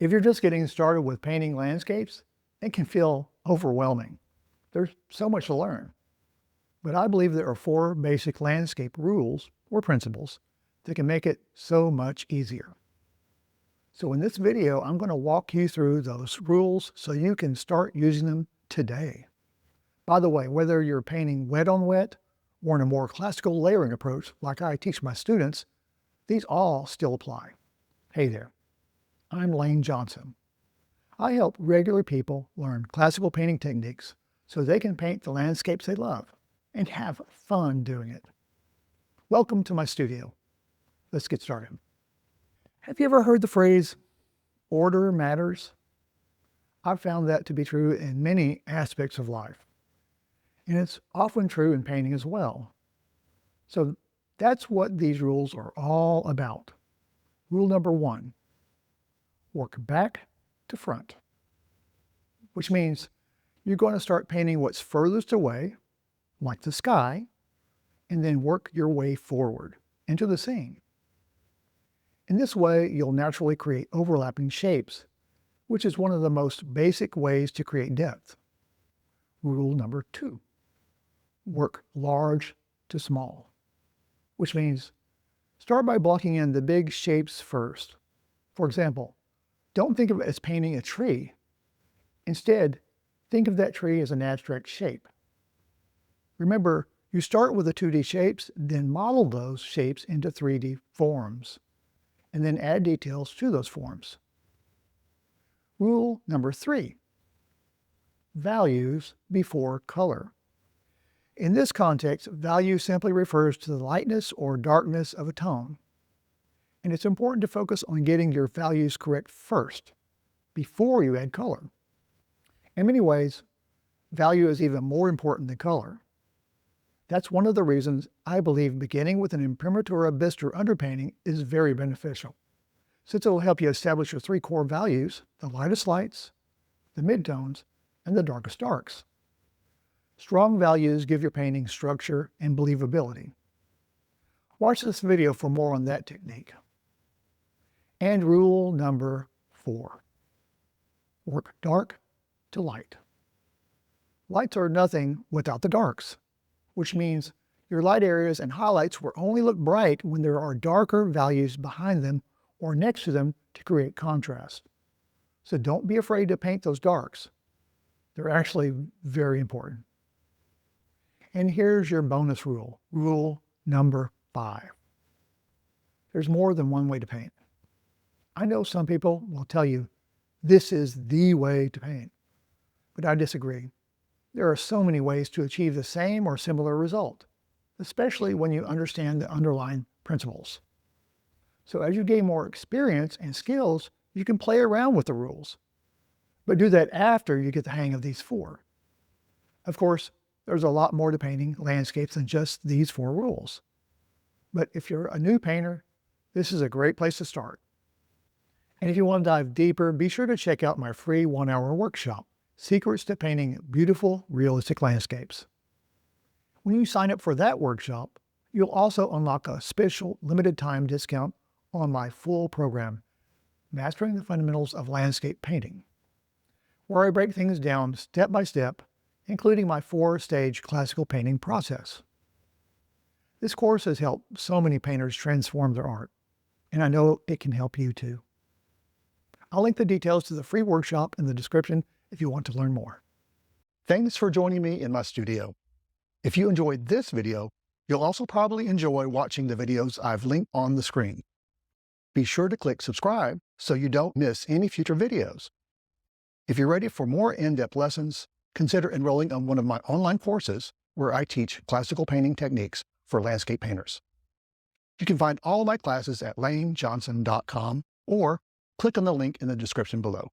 If you're just getting started with painting landscapes, it can feel overwhelming. There's so much to learn. But I believe there are 4 basic landscape rules or principles that can make it so much easier. So in this video, I'm going to walk you through those rules so you can start using them today. By the way, whether you're painting wet on wet or in a more classical layering approach like I teach my students, these all still apply. Hey there, I'm Layne Johnson. I help regular people learn classical painting techniques so they can paint the landscapes they love and have fun doing it. Welcome to my studio. Let's get started. Have you ever heard the phrase, order matters? I've found that to be true in many aspects of life. And it's often true in painting as well. So that's what these rules are all about. Rule number 1, work back to front, which means you're going to start painting what's furthest away, like the sky, and then work your way forward into the scene. In this way, you'll naturally create overlapping shapes, which is one of the most basic ways to create depth. Rule number 2, work large to small, which means start by blocking in the big shapes first. For example, don't think of it as painting a tree. Instead, think of that tree as an abstract shape. Remember, you start with the 2D shapes, then model those shapes into 3D forms, and then add details to those forms. Rule number 3, values before color. In this context, value simply refers to the lightness or darkness of a tone. And it's important to focus on getting your values correct first, before you add color. In many ways, value is even more important than color. That's one of the reasons I believe beginning with an imprimatur bistre underpainting is very beneficial, since it will help you establish your 3 core values, the lightest lights, the midtones, and the darkest darks. Strong values give your painting structure and believability. Watch this video for more on that technique. And rule number 4, work dark to light. Lights are nothing without the darks, which means your light areas and highlights will only look bright when there are darker values behind them or next to them to create contrast. So don't be afraid to paint those darks. They're actually very important. And here's your bonus rule, rule number 5. There's more than one way to paint. I know some people will tell you this is the way to paint, but I disagree. There are so many ways to achieve the same or similar result, especially when you understand the underlying principles. So as you gain more experience and skills, you can play around with the rules, but do that after you get the hang of these 4. Of course, there's a lot more to painting landscapes than just these 4 rules. But if you're a new painter, this is a great place to start. And if you want to dive deeper, be sure to check out my free 1-hour workshop, Secrets to Painting Beautiful, Realistic Landscapes. When you sign up for that workshop, you'll also unlock a special limited time discount on my full program, Mastering the Fundamentals of Landscape Painting, where I break things down step by step, including my 4-stage classical painting process. This course has helped so many painters transform their art, and I know it can help you too. I'll link the details to the free workshop in the description if you want to learn more. Thanks for joining me in my studio. If you enjoyed this video, you'll also probably enjoy watching the videos I've linked on the screen. Be sure to click subscribe so you don't miss any future videos. If you're ready for more in-depth lessons, consider enrolling on one of my online courses where I teach classical painting techniques for landscape painters. You can find all my classes at laynejohnson.com or click on the link in the description below.